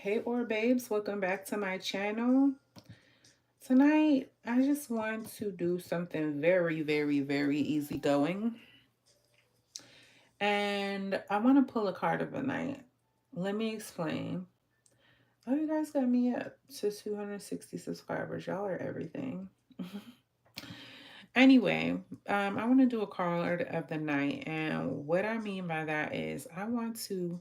Hey babes, welcome back to my channel. Tonight I just want to do something very easygoing, and I want to pull a card of the night. Let me explain. Oh, you guys got me up to 260 subscribers. Y'all are everything. Anyway, I want to do a card of the night, and what I mean by that is I want to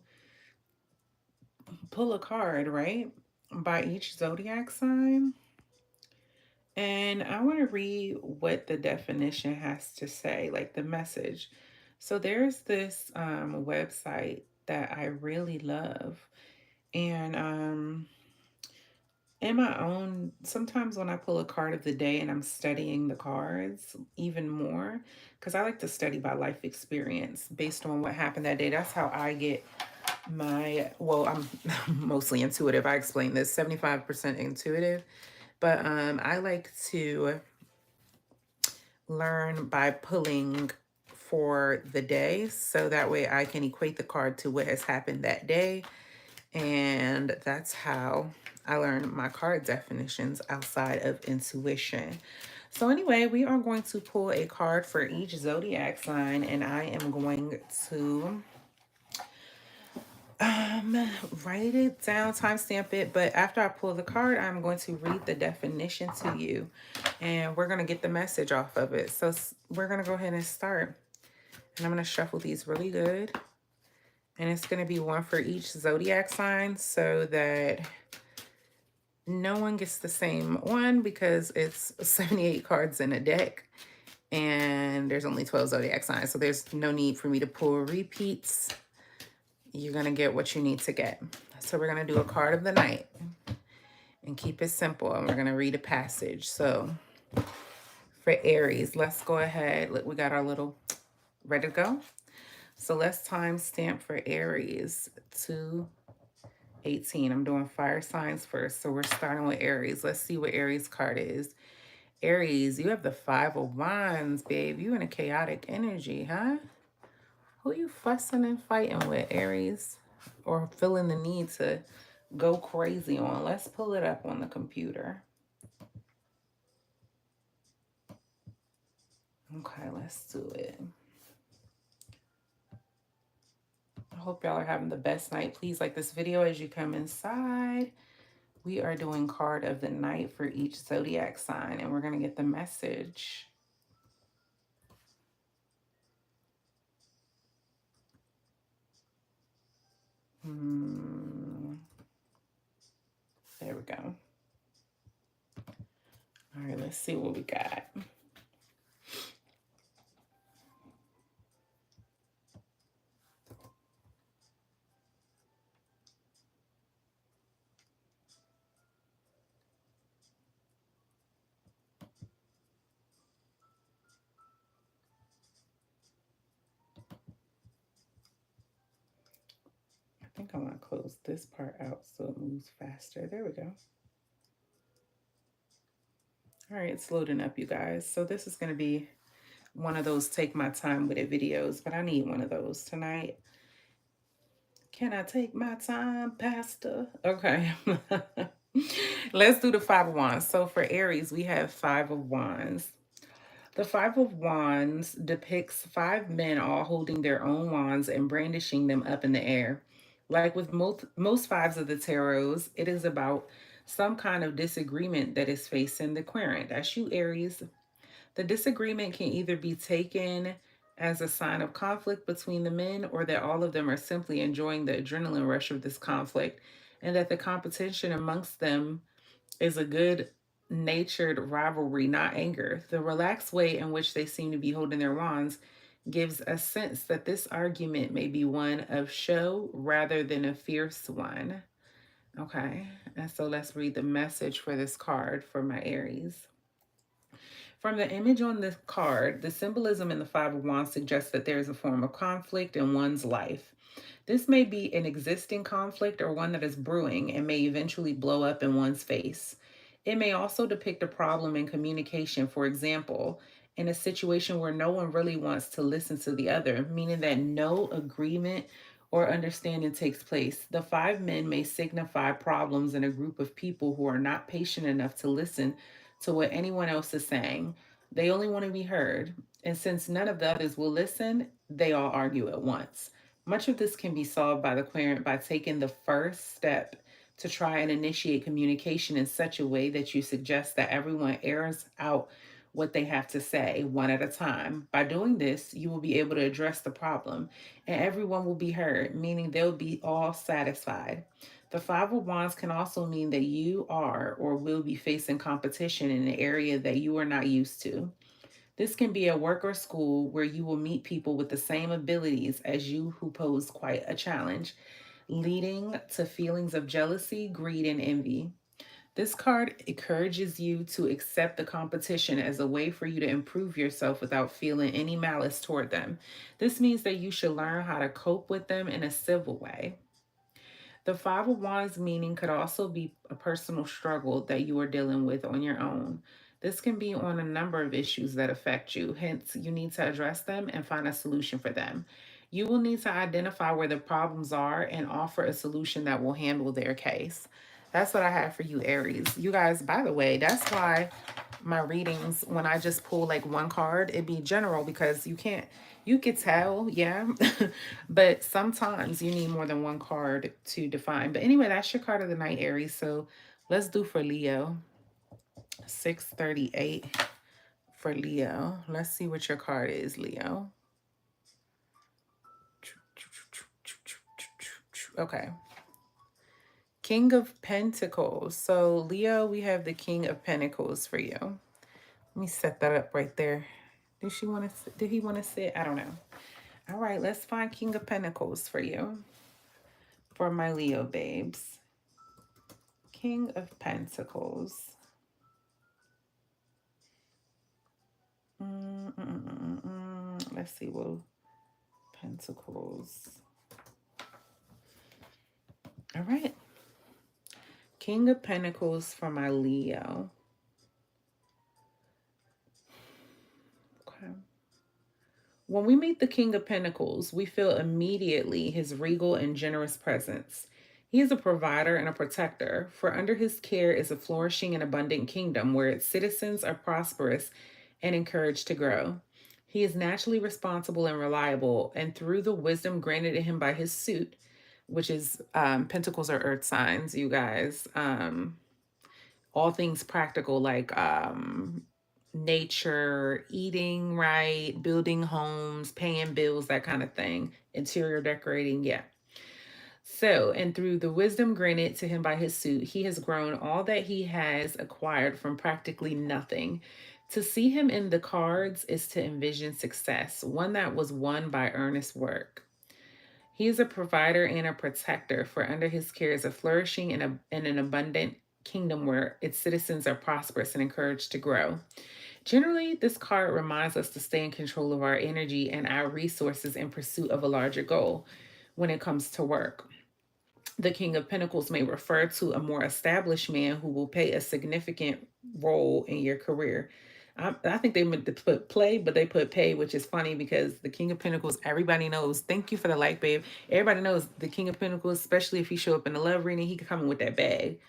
pull a card, right, by each zodiac sign. And I want to read what the definition has to say, like the message. So there's this website that I really love. And in my own, sometimes when I pull a card of the day and I'm studying the cards even more, because I like to study by life experience based on what happened that day. That's how I get well, I'm mostly intuitive. I explain this 75% intuitive, but I like to learn by pulling for the day, so that way I can equate the card to what has happened that day. And that's how I learn my card definitions outside of intuition. So anyway, we are going to pull a card for each zodiac sign, and I am going to write it down, timestamp it, but after I pull the card, I'm going to read the definition to you, and we're going to get the message off of it. So we're going to go ahead and start, and I'm going to shuffle these really good, and it's going to be one for each zodiac sign so that no one gets the same one, because it's 78 cards in a deck and there's only 12 zodiac signs, so there's no need for me to pull repeats. You're going to get what you need to get. So we're going to do a card of the night and keep it simple. And we're going to read a passage. So for Aries, let's go ahead. Look, we got our little ready to go. So let's timestamp for Aries 2/18. I'm doing fire signs first. So we're starting with Aries. Let's see what Aries card is. Aries, you have the 5 of Wands, babe. You in a chaotic energy, huh? Who you fussing and fighting with, Aries? Or feeling the need to go crazy on? Let's pull it up on the computer. Okay, let's do it. I hope y'all are having the best night. Please like this video as you come inside. We are doing card of the night for each zodiac sign, and we're going to get the message. There we go. All right, let's see what we got. I think I want to close this part out so it moves faster. There we go. All right, it's loading up, you guys. So this is going to be one of those take my time with it videos, but I need one of those tonight. Can I take my time, Pastor? Okay. Let's do the 5 of Wands. So for Aries, we have 5 of Wands. The 5 of Wands depicts 5 men all holding their own wands and brandishing them up in the air. Like with most fives of the tarots, it is about some kind of disagreement that is facing the querent. That's you, Aries. The disagreement can either be taken as a sign of conflict between the men, or that all of them are simply enjoying the adrenaline rush of this conflict, and that the competition amongst them is a good natured rivalry, not anger. The relaxed way in which they seem to be holding their wands gives a sense that this argument may be one of show rather than a fierce one. Okay, and so let's read the message for this card for my Aries. From the image on the card, the symbolism in the 5 of Wands suggests that there is a form of conflict in one's life. This may be an existing conflict or one that is brewing and may eventually blow up in one's face. It may also depict a problem in communication, for example, in a situation where no one really wants to listen to the other, meaning that no agreement or understanding takes place. The five men may signify problems in a group of people who are not patient enough to listen to what anyone else is saying. They only want to be heard. And since none of the others will listen, they all argue at once. Much of this can be solved by the querent by taking the first step to try and initiate communication in such a way that you suggest that everyone airs out what they have to say one at a time. By doing this, you will be able to address the problem and everyone will be heard, meaning they'll be all satisfied. The Five of Wands can also mean that you are or will be facing competition in an area that you are not used to. This can be at work or school where you will meet people with the same abilities as you who pose quite a challenge, leading to feelings of jealousy, greed, and envy. This card encourages you to accept the competition as a way for you to improve yourself without feeling any malice toward them. This means that you should learn how to cope with them in a civil way. The Five of Wands meaning could also be a personal struggle that you are dealing with on your own. This can be on a number of issues that affect you, hence, you need to address them and find a solution for them. You will need to identify where the problems are and offer a solution that will handle their case. That's what I have for you, Aries. You guys, by the way, that's why my readings, when I just pull like one card, it'd be general because you could tell, yeah. But sometimes you need more than one card to define. But anyway, that's your card of the night, Aries. So let's do for Leo. 638 for Leo. Let's see what your card is, Leo. Okay. King of Pentacles. So Leo, we have the King of Pentacles for you. Let me set that up right there. Did he want to sit? I don't know. All right, let's find King of Pentacles for you. For my Leo babes. King of Pentacles. Let's see what Pentacles. All right. King of Pentacles for my Leo. Okay. When we meet the King of Pentacles, we feel immediately his regal and generous presence. He is a provider and a protector, for under his care is a flourishing and abundant kingdom where its citizens are prosperous and encouraged to grow. He is naturally responsible and reliable, and through the wisdom granted to him by his suit, which is Pentacles are earth signs, you guys. All things practical like nature, eating right, building homes, paying bills, that kind of thing. Interior decorating, yeah. So, and through the wisdom granted to him by his suit, he has grown all that he has acquired from practically nothing. To see him in the cards is to envision success, one that was won by earnest work. He is a provider and a protector, for under his care is a flourishing and an abundant kingdom where its citizens are prosperous and encouraged to grow. Generally, this card reminds us to stay in control of our energy and our resources in pursuit of a larger goal when it comes to work. The King of Pentacles may refer to a more established man who will play a significant role in your career. I think they meant to put play, but they put pay, which is funny because the King of Pentacles, everybody knows. Thank you for the like, babe. Everybody knows the King of Pentacles, especially if he show up in the love reading, he can come in with that bag.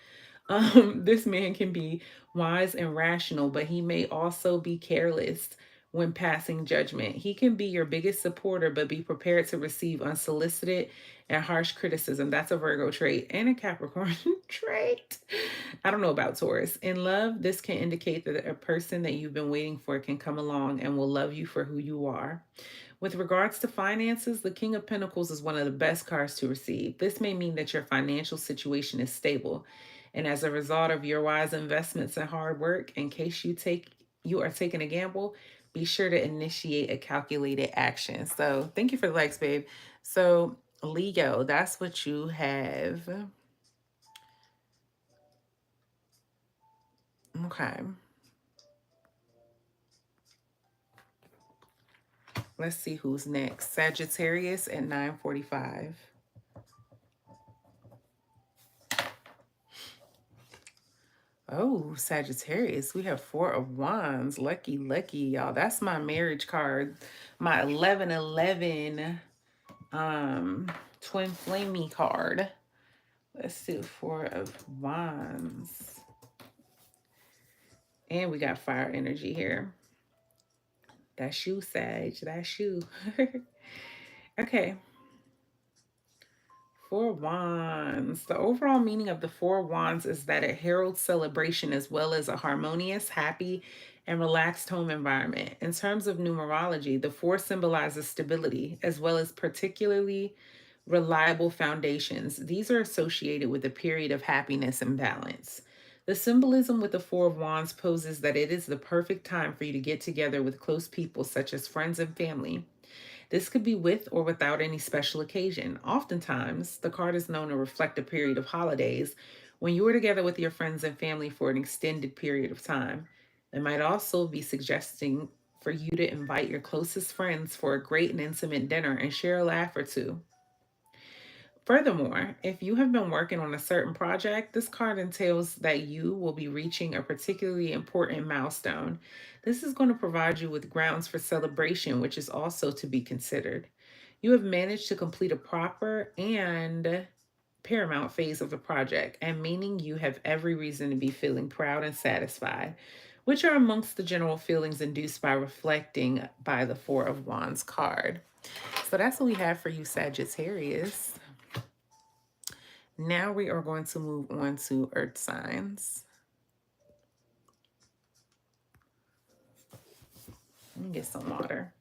This man can be wise and rational, but he may also be careless when passing judgment. He can be your biggest supporter, but be prepared to receive unsolicited and harsh criticism. That's a Virgo trait and a Capricorn trait. I don't know about Taurus. In love, this can indicate that a person that you've been waiting for can come along and will love you for who you are. With regards to finances, the King of Pentacles is one of the best cards to receive. This may mean that your financial situation is stable. And as a result of your wise investments and hard work, in case you are taking a gamble, be sure to initiate a calculated action. So thank you for the likes, babe. So Leo, that's what you have. Okay. Let's see who's next. Sagittarius at 9:45. Oh, Sagittarius, we have Four of Wands. Lucky, lucky, y'all. That's my marriage card. My 11/11 Twin Flamey card. Let's do 4 of Wands. And we got fire energy here. That's you, Sag. That's you. Okay. 4 Wands. The overall meaning of the 4 Wands is that it heralds celebration as well as a harmonious, happy, and relaxed home environment. In terms of numerology, the 4 symbolizes stability as well as particularly reliable foundations. These are associated with a period of happiness and balance. The symbolism with the 4 of Wands poses that it is the perfect time for you to get together with close people such as friends and family. This could be with or without any special occasion. Oftentimes, the card is known to reflect a period of holidays when you are together with your friends and family for an extended period of time. It might also be suggesting for you to invite your closest friends for a great and intimate dinner and share a laugh or two. Furthermore, if you have been working on a certain project, this card entails that you will be reaching a particularly important milestone. This is going to provide you with grounds for celebration, which is also to be considered. You have managed to complete a proper and paramount phase of the project, and meaning you have every reason to be feeling proud and satisfied, which are amongst the general feelings induced by reflecting by the 4 of Wands card. So that's what we have for you, Sagittarius. Now we are going to move on to earth signs. Let me get some water.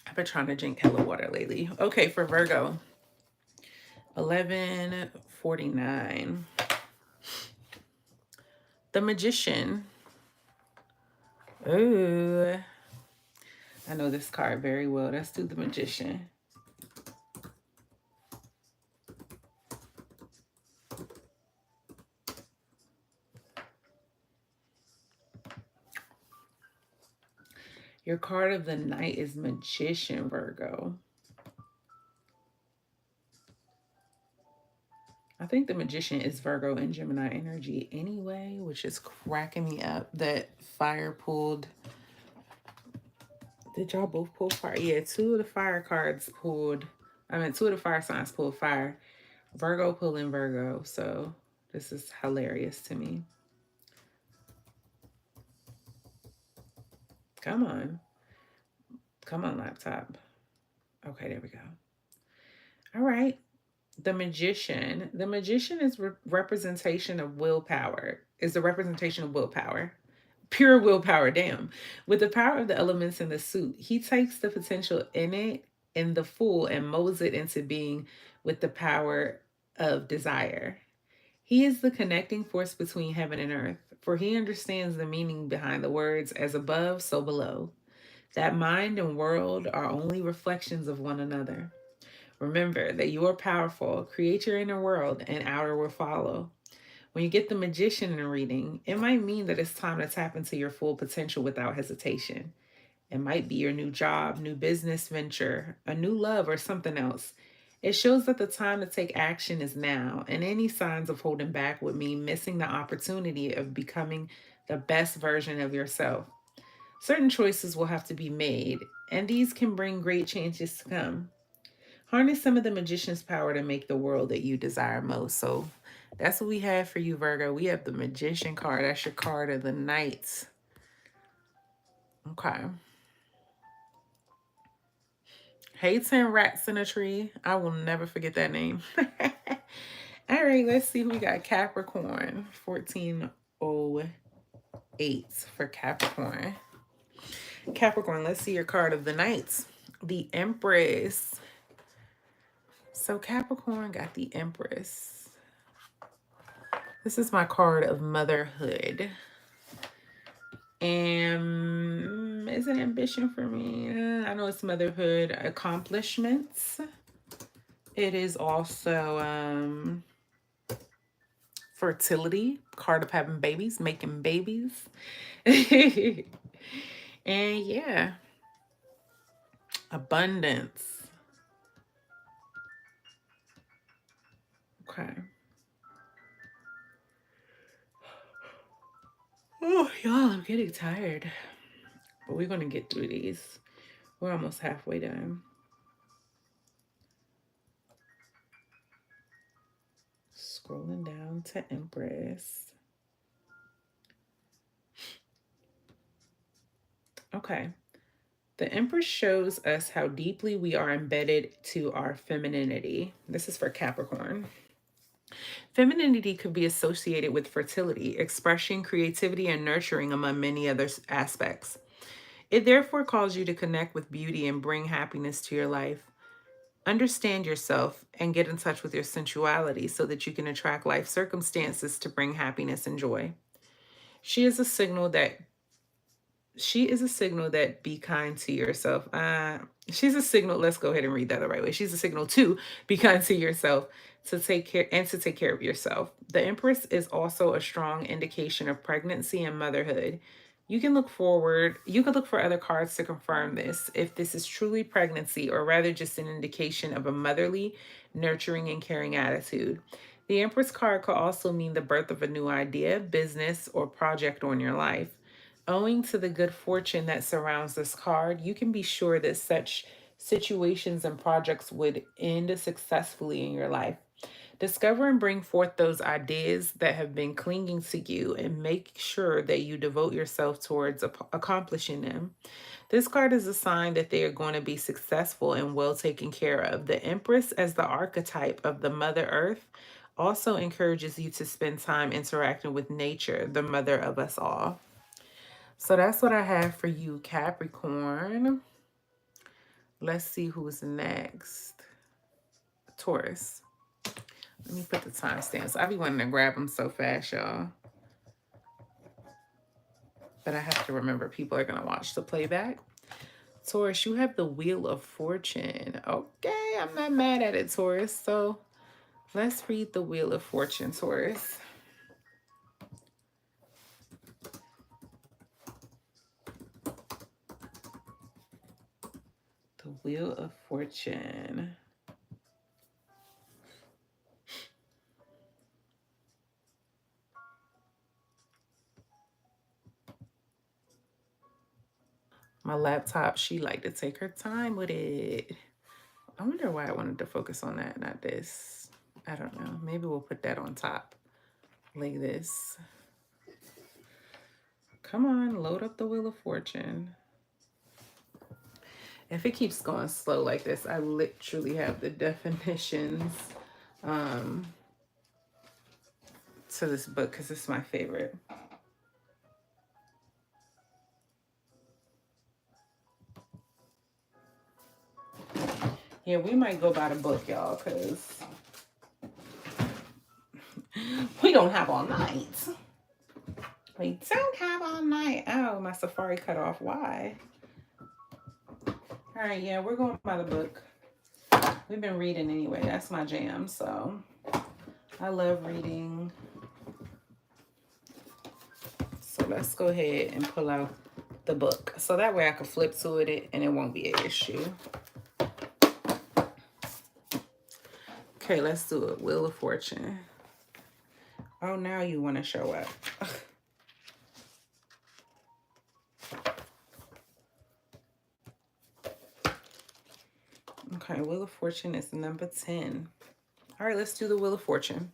I've been trying to drink hella water lately. Okay, for Virgo, 1149. The Magician. Ooh, I know this card very well. Let's do the Magician. Your card of the night is Magician, Virgo. I think the Magician is Virgo and Gemini energy anyway, which is cracking me up that fire pulled. Did y'all both pull fire? Yeah, 2 of the fire cards pulled. 2 of the fire signs pulled fire. Virgo pulling Virgo. So this is hilarious to me. Come on. Come on, laptop. Okay, there we go. All right. The Magician. The Magician is representation of willpower. Is the representation of willpower. Pure willpower, damn. With the power of the elements in the suit, he takes the potential in it in the Fool and molds it into being with the power of desire. He is the connecting force between heaven and earth, for he understands the meaning behind the words as above, so below. That mind and world are only reflections of one another. Remember that you are powerful. Create your inner world, and outer will follow. When you get the Magician in a reading, it might mean that it's time to tap into your full potential without hesitation. It might be your new job, new business venture, a new love, or something else. It shows that the time to take action is now, and any signs of holding back would mean missing the opportunity of becoming the best version of yourself. Certain choices will have to be made, and these can bring great changes to come. Harness some of the Magician's power to make the world that you desire most. So that's what we have for you, Virgo. We have the Magician card. That's your card of the night. Okay. Hey, 10 rats in a tree. I will never forget that name. All right, let's see who we got. Capricorn, 1408 for Capricorn. Capricorn, let's see your card of the night. The Empress. So Capricorn got the Empress. This is my card of motherhood. And is it ambition for me? I know it's motherhood accomplishments. It is also fertility, card of having babies, making babies. And yeah, abundance. Okay. Oh, y'all, I'm getting tired. But we're going to get through these. We're almost halfway done. to Empress. Okay. The Empress shows us how deeply we are embedded to our femininity. This is for Capricorn. Femininity could be associated with fertility, expression, creativity, and nurturing, among many other aspects. It therefore calls you to connect with beauty and bring happiness to your life. Understand yourself and get in touch with your sensuality so that you can attract life circumstances to bring happiness and joy. She is a signal that be kind to yourself. She's a signal. Let's go ahead and read that the right way. She's a signal to be kind to yourself, to take care of yourself. The Empress is also a strong indication of pregnancy and motherhood. You can look for other cards to confirm this, if this is truly pregnancy or rather just an indication of a motherly, nurturing, and caring attitude. The Empress card could also mean the birth of a new idea, business, or project on your life. Owing to the good fortune that surrounds this card, you can be sure that such situations and projects would end successfully in your life. Discover and bring forth those ideas that have been clinging to you and make sure that you devote yourself towards accomplishing them. This card is a sign that they are going to be successful and well taken care of. The Empress, as the archetype of the Mother Earth, also encourages you to spend time interacting with nature, the mother of us all. So that's what I have for you, Capricorn. Let's see who's next. Taurus. Let me put the timestamps. I be wanting to grab them so fast, y'all. But I have to remember people are going to watch the playback. Taurus, you have the Wheel of Fortune. Okay, I'm not mad at it, Taurus. So let's read the Wheel of Fortune, Taurus. The Wheel of Fortune. My laptop, she liked to take her time with it. I wonder why I wanted to focus on that, not this. I don't know. Maybe we'll put that on top like this. Come on, load up the Wheel of Fortune. If it keeps going slow like this, I literally have the definitions to this book because it's my favorite. Yeah, we might go by the book, y'all, because we don't have all night. We don't have all night. Oh, my Safari cut off. Why? All right, yeah, we're going by the book. We've been reading anyway. That's my jam, so I love reading. So let's go ahead and pull out the book. So that way I can flip to it and it won't be an issue. Okay, let's do it. Wheel of Fortune. Oh, now you want to show up. Okay, Wheel of Fortune is number 10. All right, let's do the Wheel of Fortune.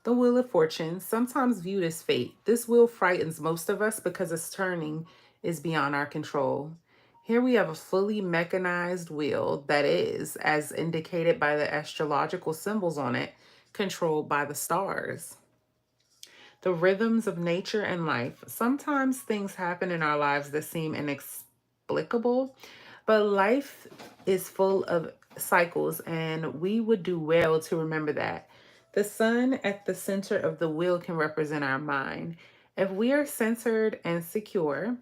The Wheel of Fortune, sometimes viewed as fate. This wheel frightens most of us because its turning is beyond our control. Here we have a fully mechanized wheel that is, as indicated by the astrological symbols on it, controlled by the stars. The rhythms of nature and life. Sometimes things happen in our lives that seem inexplicable, but life is full of cycles, and we would do well to remember that. The sun at the center of the wheel can represent our mind. If we are centered and secure,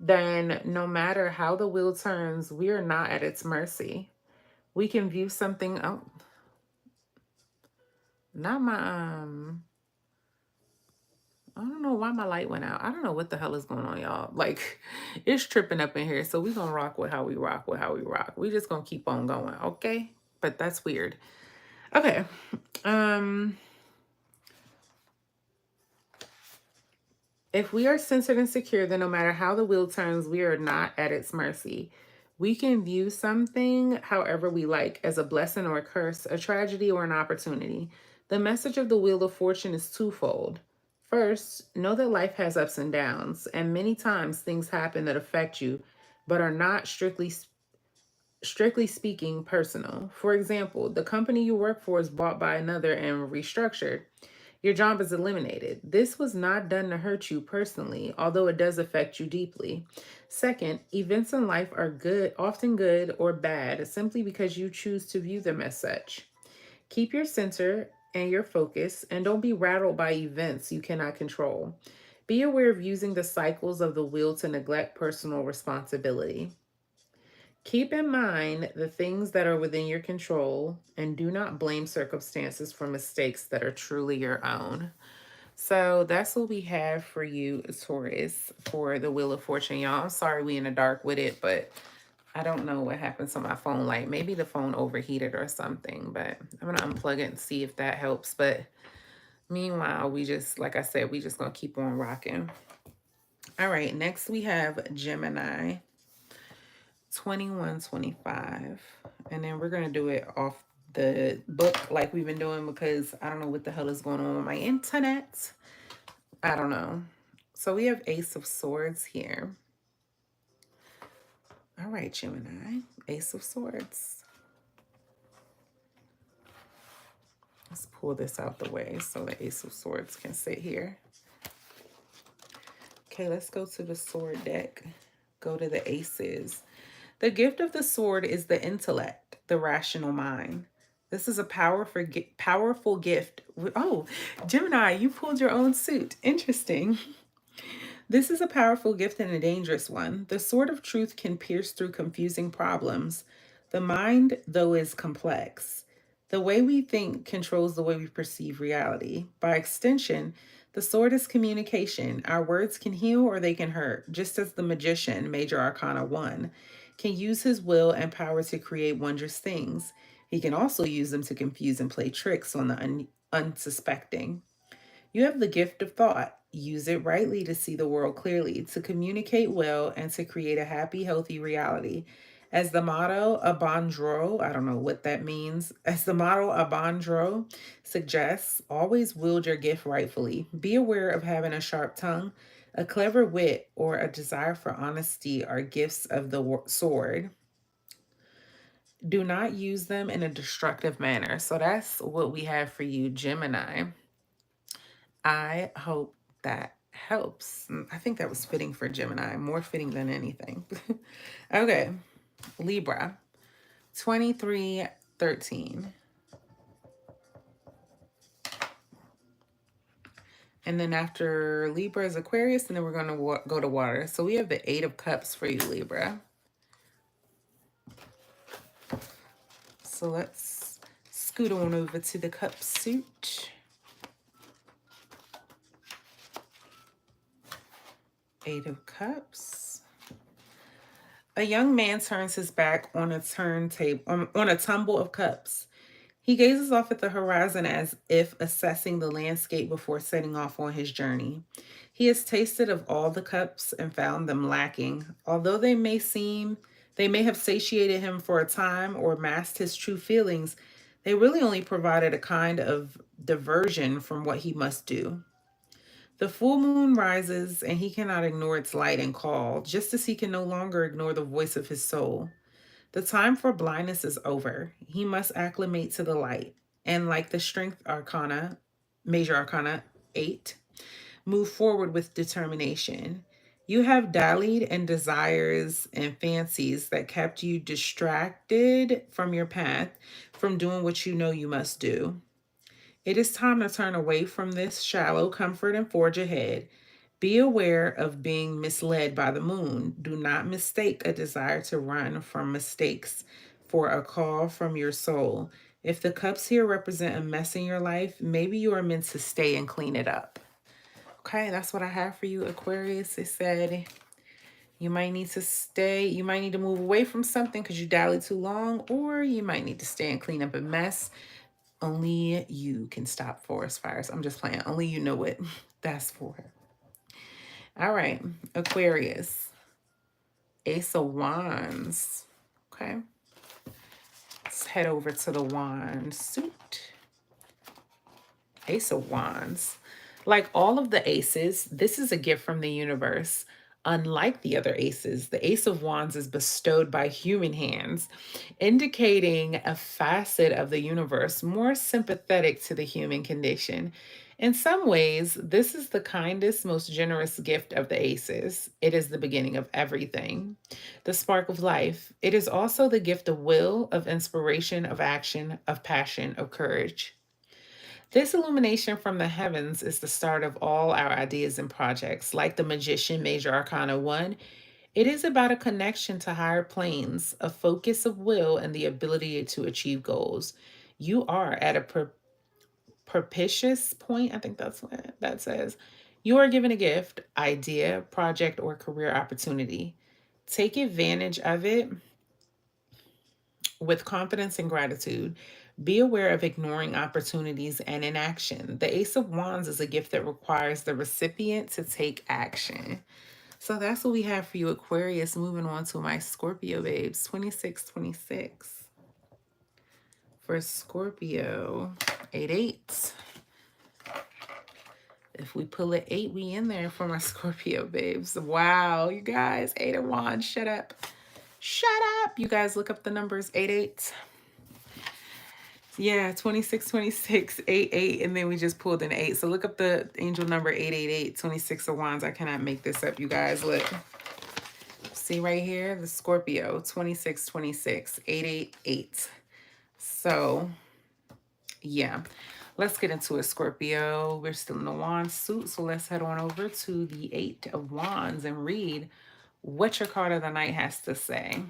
then no matter how the wheel turns, we are not at its mercy. We can view something, oh, not my, I don't know why my light went out. I don't know what the hell is going on, y'all. Like, it's tripping up in here. So we're going to rock with how we rock with how we rock. We just going to keep on going, okay? But that's weird. Okay. If we are centered and secure, then no matter how the wheel turns, we are not at its mercy. We can view something however we like, as a blessing or a curse, a tragedy or an opportunity. The message of the Wheel of Fortune is twofold. First, know that life has ups and downs, and many times things happen that affect you, but are not strictly speaking personal. For example, the company you work for is bought by another and restructured. Your job is eliminated. This was not done to hurt you personally, although it does affect you deeply. Second, events in life are good, often good or bad, simply because you choose to view them as such. Keep your center and your focus, and don't be rattled by events you cannot control. Be aware of using the cycles of the wheel to neglect personal responsibility. Keep in mind the things that are within your control, and do not blame circumstances for mistakes that are truly your own. So that's what we have for you, Taurus, for the Wheel of Fortune, y'all. I'm sorry we in the dark with it, but I don't know what happened to my phone light. Maybe the phone overheated or something, but I'm going to unplug it and see if that helps. But meanwhile, we just, like I said, we just going to keep on rocking. All right, next we have Gemini 2125. And then we're going to do it off the book like we've been doing, because I don't know what the hell is going on with my internet. I don't know. So we have Ace of Swords here. All right, Gemini, Ace of Swords. Let's pull this out the way so the Ace of Swords can sit here. Okay, let's go to the sword deck. Go to the aces. The gift of the sword is the intellect, the rational mind. This is a powerful gift. Oh, Gemini, you pulled your own suit. Interesting. This is a powerful gift and a dangerous one. The sword of truth can pierce through confusing problems. The mind, though, is complex. The way we think controls the way we perceive reality. By extension, the sword is communication. Our words can heal or they can hurt, just as the magician, Major Arcana 1, can use his will and power to create wondrous things. He can also use them to confuse and play tricks on the unsuspecting. You have the gift of thought. Use it rightly to see the world clearly, to communicate well, and to create a happy, healthy reality. As the motto Abandro, I don't know what that means. As the motto Abandro suggests, always wield your gift rightfully. Be aware of having a sharp tongue. A clever wit or a desire for honesty are gifts of the sword. Do not use them in a destructive manner. So that's what we have for you, Gemini. I hope that helps. I think that was fitting for Gemini, more fitting than anything. Okay, Libra 2313. And then after Libra is Aquarius, and then we're going to go to water. So we have the 8 of Cups for you, Libra. So let's scoot on over to the cup suit. 8 of Cups. A young man turns his back on a turntable, on a tumble of cups. He gazes off at the horizon as if assessing the landscape before setting off on his journey. He has tasted of all the cups and found them lacking. Although they may have satiated him for a time or masked his true feelings, they really only provided a kind of diversion from what he must do. The full moon rises, and he cannot ignore its light and call, just as he can no longer ignore the voice of his soul. The time for blindness is over. He must acclimate to the light. And like the Strength Arcana, Major Arcana 8, move forward with determination. You have dallied in desires and fancies that kept you distracted from your path, from doing what you know you must do. It is time to turn away from this shallow comfort and forge ahead. Be aware of being misled by the moon. Do not mistake a desire to run from mistakes for a call from your soul. If the cups here represent a mess in your life, maybe you are meant to stay and clean it up. Okay, that's what I have for you, Aquarius. It said you might need to stay, you might need to move away from something because you dallied too long, or you might need to stay and clean up a mess. Only you can stop forest fires. I'm just playing. Only you know what that's for. All right, Aquarius. Ace of Wands. Okay. Let's head over to the wand suit. Ace of Wands. Like all of the aces, this is a gift from the universe. Unlike the other aces, the Ace of Wands is bestowed by human hands, indicating a facet of the universe more sympathetic to the human condition. In some ways, this is the kindest, most generous gift of the aces. It is the beginning of everything, the spark of life. It is also the gift of will, of inspiration, of action, of passion, of courage. This illumination from the heavens is the start of all our ideas and projects. Like the Magician, Major Arcana 1, it is about a connection to higher planes, a focus of will, and the ability to achieve goals. You are at a propitious point. I think that's what that says. You are given a gift, idea, project, or career opportunity. Take advantage of it with confidence and gratitude. Be aware of ignoring opportunities and inaction. The Ace of Wands is a gift that requires the recipient to take action. So that's what we have for you, Aquarius. Moving on to my Scorpio babes. 2626. For Scorpio, 8-8. If we pull an 8, we in there for my Scorpio babes. Wow, you guys. 8 of Wands. Shut up. Shut up. You guys look up the numbers. 8-8. Yeah, 2626, 8-8, and then we just pulled an 8. So look up the angel number 888, 26 of Wands. I cannot make this up, you guys. Look. See right here? The Scorpio, 2626, 888. So, yeah. Let's get into it, Scorpio. We're still in the Wand suit, so let's head on over to the 8 of Wands and read what your card of the night has to say.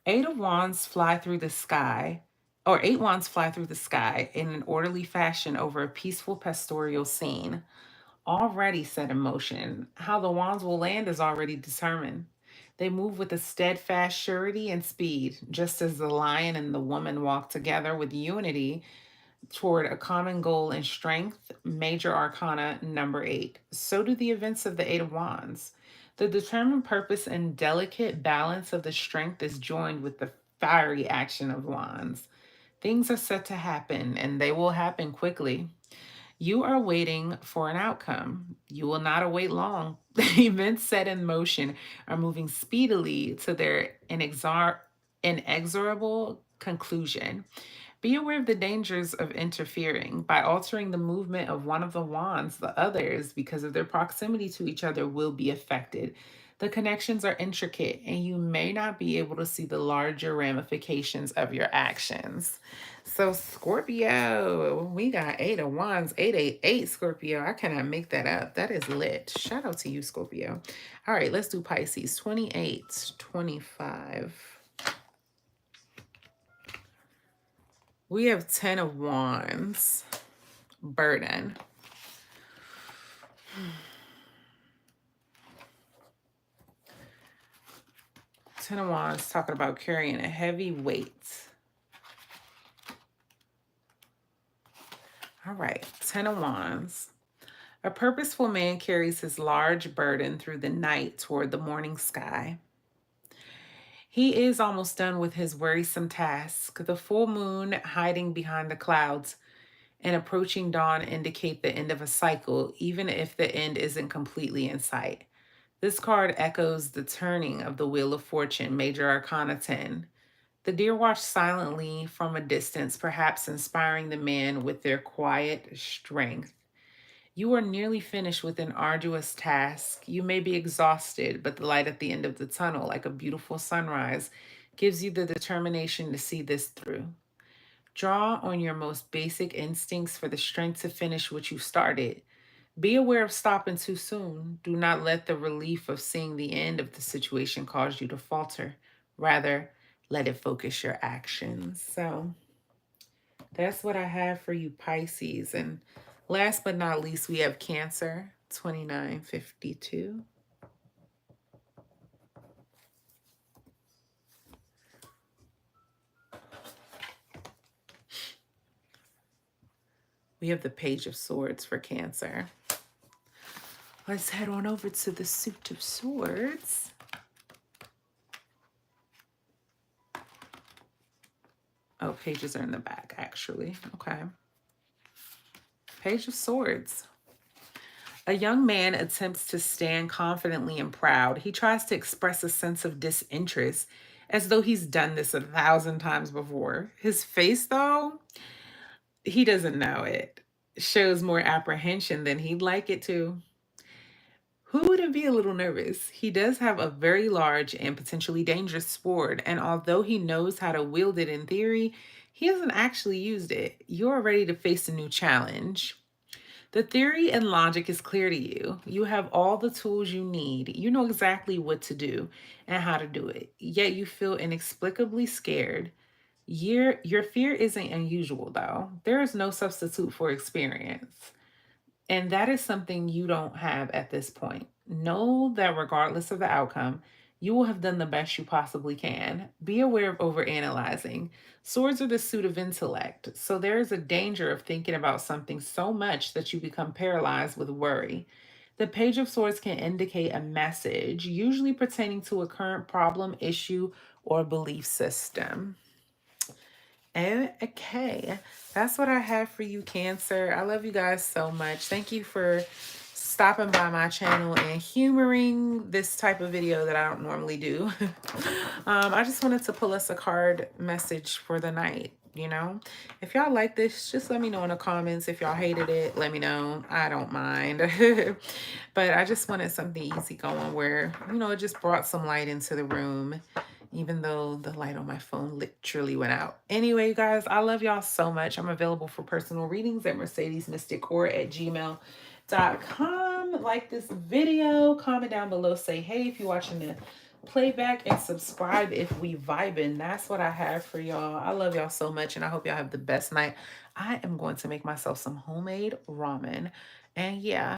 8 of Wands fly through the sky, or 8 wands fly through the sky in an orderly fashion over a peaceful pastoral scene, already set in motion. How the wands will land is already determined. They move with a steadfast surety and speed, just as the lion and the woman walk together with unity toward a common goal and strength. Major Arcana number 8. So do the events of the 8 of Wands. The determined purpose and delicate balance of the strength is joined with the fiery action of Wands. Things are set to happen, and they will happen quickly. You are waiting for an outcome. You will not await long. The events set in motion are moving speedily to their inexorable conclusion. Be aware of the dangers of interfering. By altering the movement of one of the wands, the others, because of their proximity to each other, will be affected. The connections are intricate, and you may not be able to see the larger ramifications of your actions. So, Scorpio, we got 8 of Wands, 888, Scorpio. I cannot make that up. That is lit. Shout out to you, Scorpio. All right, let's do Pisces, 28, 25. We have 10 of Wands, burden. Ten of Wands talking about carrying a heavy weight. All right, 10 of Wands. A purposeful man carries his large burden through the night toward the morning sky. He is almost done with his worrisome task. The full moon hiding behind the clouds and approaching dawn indicate the end of a cycle, even if the end isn't completely in sight. This card echoes the turning of the Wheel of Fortune, Major Arcana 10. The deer watch silently from a distance, perhaps inspiring the man with their quiet strength. You are nearly finished with an arduous task. You may be exhausted, but the light at the end of the tunnel, like a beautiful sunrise, gives you the determination to see this through. Draw on your most basic instincts for the strength to finish what you started. Be aware of stopping too soon. Do not let the relief of seeing the end of the situation cause you to falter. Rather, let it focus your actions. So that's what I have for you, Pisces. And last but not least, we have Cancer, 2952. We have the Page of Swords for Cancer. Let's head on over to the Suit of Swords. Oh, pages are in the back, actually. Okay. Page of Swords. A young man attempts to stand confidently and proud. He tries to express a sense of disinterest as though he's done this 1,000 times before. His face, though, he doesn't know it, shows more apprehension than he'd like it to. Who wouldn't be a little nervous? He does have a very large and potentially dangerous sword, and although he knows how to wield it in theory, he hasn't actually used it. You're ready to face a new challenge. The theory and logic is clear to you. You have all the tools you need. You know exactly what to do and how to do it. Yet you feel inexplicably scared. Your fear isn't unusual, though. There is no substitute for experience. And that is something you don't have at this point. Know that regardless of the outcome, you will have done the best you possibly can. Be aware of overanalyzing. Swords are the suit of intellect, so there is a danger of thinking about something so much that you become paralyzed with worry. The Page of Swords can indicate a message, usually pertaining to a current problem, issue, or belief system. Okay, that's what I have for you, Cancer. I love you guys so much. Thank you for stopping by my channel and humoring this type of video that I don't normally do. I just wanted to pull us a card message for the night. You know, if y'all like this, just let me know in the comments. If y'all hated it, let me know. I don't mind. But I just wanted something easy going where, you know, it just brought some light into the room, even though the light on my phone literally went out. Anyway, you guys, I love y'all so much. I'm available for personal readings at mercedesmysticcore@gmail.com. Like this video, comment down below, say hey if you're watching the playback, and subscribe if we vibing. That's what I have for y'all. I love y'all so much, and I hope y'all have the best night. I am going to make myself some homemade ramen. And yeah.